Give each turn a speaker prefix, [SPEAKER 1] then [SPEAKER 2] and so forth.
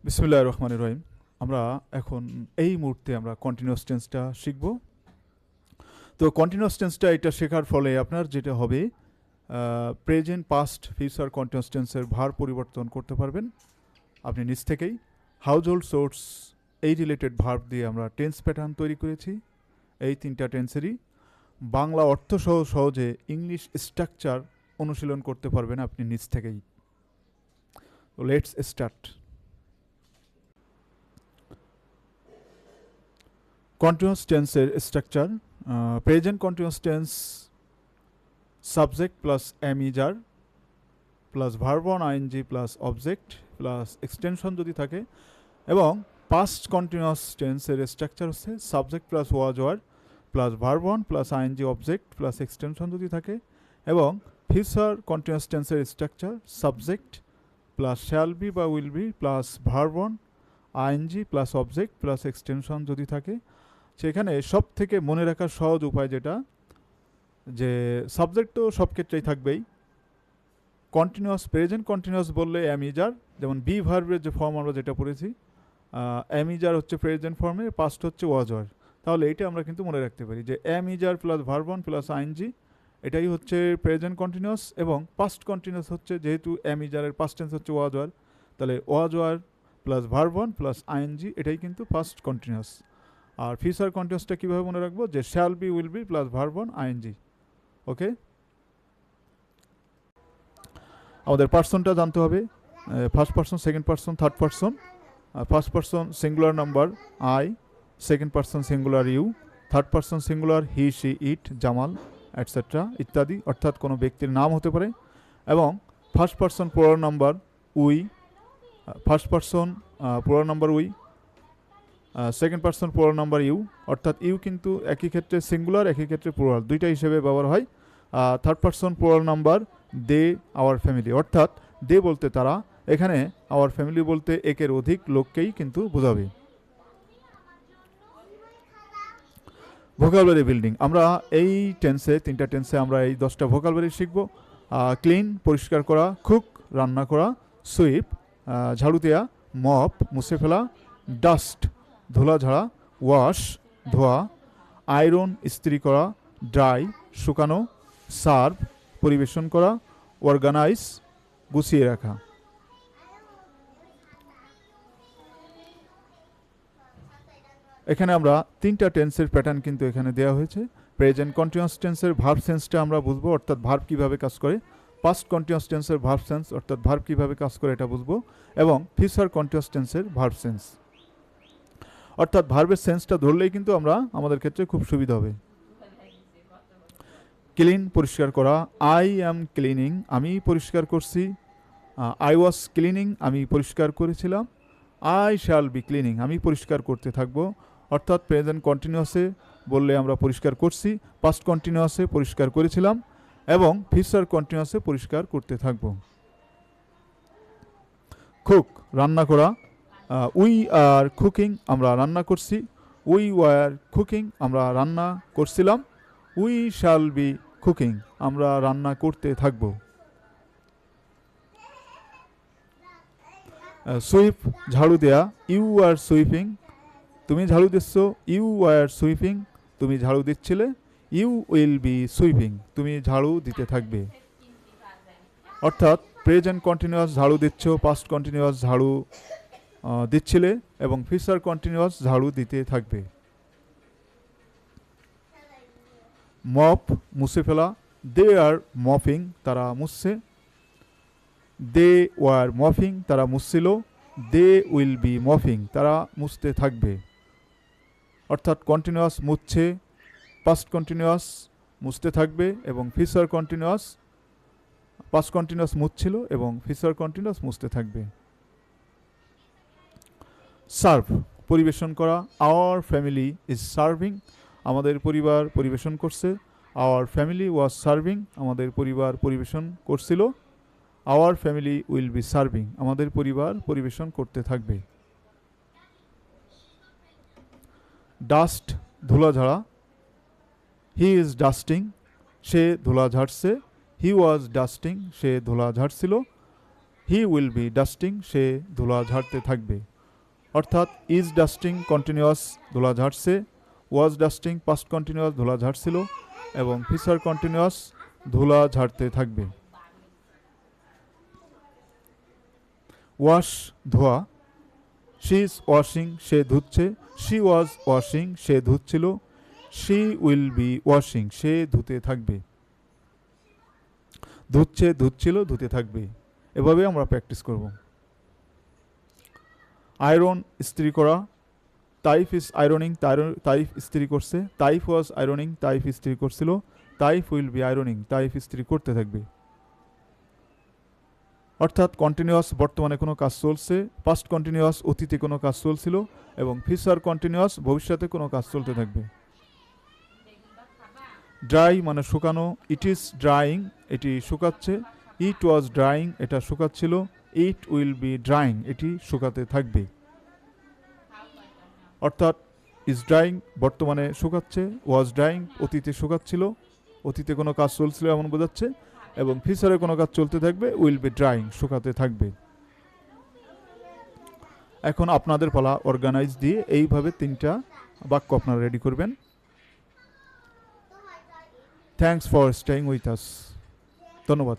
[SPEAKER 1] বিসমিল্লাহির রহমানির রহিম। আমরা এখন এই মুহূর্তে আমরা কন্টিনিউয়াস টেন্সটা শিখব। তো কন্টিনিউয়াস টেন্সটা এটা শেখার ফলে আপনার যেটা হবে, প্রেজেন্ট, পাস্ট, ফিউচার কন্টিনিউয়াস টেন্সের ভার পরিবর্তন করতে পারবেন আপনি নিজ থেকেই। হাউজহোল্ড সোর্স এই রিলেটেড ভার্ব দিয়ে আমরা টেন্স প্যাটার্ন তৈরি করেছি। এই তিনটা টেন্সেরই বাংলা অর্থ সহ সহজে ইংলিশ স্ট্রাকচার অনুশীলন করতে পারবেন আপনি নিজ থেকেই। তো লেটস স্টার্ট। কন্টিনিউয়াস টেন্সের structure: present continuous tense subject plus am is are plus verb on ING plus object plus extension যদি থাকে, এবং পাস্ট কন্টিনিউয়াস টেন্সের স্ট্রাকচার হচ্ছে subject plus was were plus verb on plus ING object plus extension যদি থাকে, এবং future continuous টেন্সের structure subject plus shall be বা will be plus verb on ING plus object plus extension যদি থাকে। সেখানে সব থেকে মনে রাখার সহজ উপায় যেটা, যে সাবজেক্ট তো সব ক্ষেত্রেই থাকবেই। কন্টিনিউয়াস, প্রেজেন্ট কন্টিনিউয়াস বললে অ্যামিজার, যেমন বি ভার্বের যে ফর্ম আমরা যেটা পড়েছি, অ্যামিজার হচ্ছে প্রেজেন্ট ফর্মে, পাস্ট হচ্ছে ওয়াজ ওয়ার। তাহলে এইটা আমরা কিন্তু মনে রাখতে পারি যে am is are plus verb on plus ING এটাই হচ্ছে প্রেজেন্ট কন্টিনিউয়াস, এবং পাস্ট কন্টিনিউয়াস হচ্ছে, যেহেতু অ্যামিজারের পাস্ট টেন্স হচ্ছে ওয়াজ ওয়ার, তাহলে was were plus verb on plus ING এটাই কিন্তু পাস্ট কন্টিনিউয়াস। আর ফিউচার কন্টিনিউয়াসটা কীভাবে মনে রাখবো, যে shall be will be plus verb on ING. Okay, আমাদের পার্সনটা জানতে হবে, first person, second person, third person. First person singular number I, second person singular you, third person singular he, she, it, Jamal, etcetera ইত্যাদি, অর্থাৎ কোনো ব্যক্তির নাম হতে পারে। এবং first person plural number we, first person plural number we, second person plural number you, অর্থাৎ you কিন্তু একই ক্ষেত্রে সিঙ্গুলার, একই ক্ষেত্রে প্লুরাল, দুইটা হিসেবে ব্যবহার হয়। Third person plural number they, our family, অর্থাৎ দে বলতে তারা, এখানে আওয়ার ফ্যামিলি বলতে একের অধিক লোককেই কিন্তু বোঝাবে। ভোকাবুলারি বিল্ডিং, আমরা এই টেন্সে, তিনটা টেন্সে আমরা এই 10টা ভোকাবুলারি শিখব। ক্লিন পরিষ্কার করা, কুক রান্না করা, সুইপ ঝাড়ু দেওয়া, মপ মুছে ফেলা, ডাস্ট ধুলা ঝাড়া, ওয়াশ ধোয়া, আয়রন ইস্ত্রি করা, ড্রাই শুকানো, সার্ভ পরিবেশন করা, অর্গানাইজ গুছিয়ে রাখা। এখানে আমরা তিনটা টেন্সের প্যাটার্ন কিন্তু এখানে দেওয়া হয়েছে। প্রেজেন্ট কন্টিনিউয়াস টেন্সের ভার্ব সেন্সটা আমরা বুঝবো, অর্থাৎ ভার্ব কীভাবে কাজ করে। পাস্ট কন্টিনিউয়াস টেন্সের ভার্ব সেন্স, অর্থাৎ ভার্ব কীভাবে কাজ করে এটা বুঝবো। এবং ফিউচার কন্টিনিউয়াস টেন্সের ভার্ব সেন্স, অর্থাৎ ভার্বের সেন্সটা ধরলেই কিন্তু আমরা, আমাদের ক্ষেত্রে খুব সুবিধা হবে। ক্লিন পরিষ্কার করা, আই অ্যাম ক্লিনিং আমি পরিষ্কার করছি, আই ওয়াজ ক্লিনিং আমি পরিষ্কার করেছিলাম, আই শ্যাল বি ক্লিনিং আমি পরিষ্কার করতে থাকবো। অর্থাৎ প্রেজেন্ট কন্টিনিউয়াসে বললে আমরা পরিষ্কার করছি, পাস্ট কন্টিনিউয়াসে পরিষ্কার করেছিলাম, এবং ফিউচার কন্টিনিউয়াসে পরিষ্কার করতে থাকব। কুক রান্না করা, উই আর কুকিং আমরা রান্না করছি, উই ওয়ার কুকিং আমরা রান্না করছিলাম, উই শ্যাল বি কুকিং আমরা রান্না করতে থাকব। সুইপ ঝাড়ু দেয়া, ইউ আর সুইপিং তুমি ঝাড়ু দিচ্ছ, ইউ আর সুইপিং তুমি ঝাড়ু দিচ্ছিলে, ইউ উইল বি সুইপিং তুমি ঝাড়ু দিতে থাকবে। অর্থাৎ প্রেজেন্ট কন্টিনিউয়াস ঝাড়ু দিচ্ছ, পাস্ট কন্টিনিউয়াস ঝাড়ু দিচ্ছিলে, এবং ফিউচার কন্টিনিউয়াস ঝাড়ু দিতে থাকবে। মপ মুছে ফেলা, দে আর মপিং তারা মুছছে, দে ওয়ার মপিং তারা মুছছিল, দে উইল বি মপিং তারা মুছতে থাকবে। অর্থাৎ কন্টিনিউয়াস মুছছে, পাস্ট কন্টিনিউয়াস মুছতে থাকবে, এবং ফিউচার কন্টিনিউয়াস, পাস্ট কন্টিনিউয়াস মুছছিল এবং ফিউচার কন্টিনিউয়াস মুছতে থাকবে। সার্ভ পরিবেশন করা, আওয়ার ফ্যামিলি ইজ সার্ভিং আমাদের পরিবার পরিবেশন করছে, আওয়ার ফ্যামিলি ওয়াজ সার্ভিং আমাদের পরিবার পরিবেশন করছিল, our family will be serving আমাদের পরিবার পরিবেশন করতে থাকবে। ডাস্ট ধুলা ঝাড়া, হি ইজ ডাস্টিং সে ধুলা ঝাড়ছে, হি ওয়াজ ডাস্টিং সে ধুলা ঝাড়ছিল, হি উইল বি ডাস্টিং সে ধুলা ঝাড়তে থাকবে। অর্থাৎ ইজ ডাস্টিং কন্টিনিউয়াস ধুলা ঝাড়ছে, ওয়াজ ডাস্টিং পাস্ট কন্টিনিউয়াস ধুলা ঝাড়ছিল এবং ফিউচার কন্টিনিউয়াস ধুলা ঝাড়তে থাকবে। ওয়াশ ধোয়া, শি ইজ ওয়াশিং সে ধুচ্ছে, শি ওয়াজ ওয়াশিং সে ধুচ্ছিল, শি উইল বি ওয়াশিং সে ধুতে থাকবে। ধুচ্ছে, ধুচ্ছিল, ধুতে থাকবে। এভাবে আমরা প্র্যাকটিস করব। আয়রন ইস্ত্রি করা, তাইফ ইজ আয়রনিং তাইফ ইস্ত্রি করছে, তাইফ ওয়াজ আয়রনিং তাইফ ইস্ত্রি করছিল, Taif will be ironing Taif ইস্ত্রি করতে থাকবে। অর্থাৎ কন্টিনিউয়াস বর্তমানে কোনো কাজ চলছে, পাস্ট কন্টিনিউয়াস অতীতে কোনো কাজ চলছিল এবং ফিউচার কন্টিনিউয়াস ভবিষ্যতে কোনো কাজ চলতে থাকবে। ড্রাই মানে শুকানো, ইট ইজ ড্রাইং এটি শুকাচ্ছে, ইট ওয়াজ ড্রাইং এটা শুকাচ্ছিল, ইট উইল বি ড্রাইং এটি শুকাতে থাকবে। অর্থাৎ ইজ ড্রাইং বর্তমানে শুকাচ্ছে, ওয়াজ ড্রাইং অতীতে শুকাচ্ছিল, অতীতে কোনো কাজ চলছিল এমন বোঝাচ্ছে, এবং ফিউচারে কোনো কাজ চলতে থাকবে, উইল বি ড্রাইং শুকাতে থাকবে। এখন আপনাদের পালা অর্গানাইজ দিয়ে এইভাবে 3টা বাক্য আপনারা রেডি করবেন। Thanks for staying with us. ধন্যবাদ।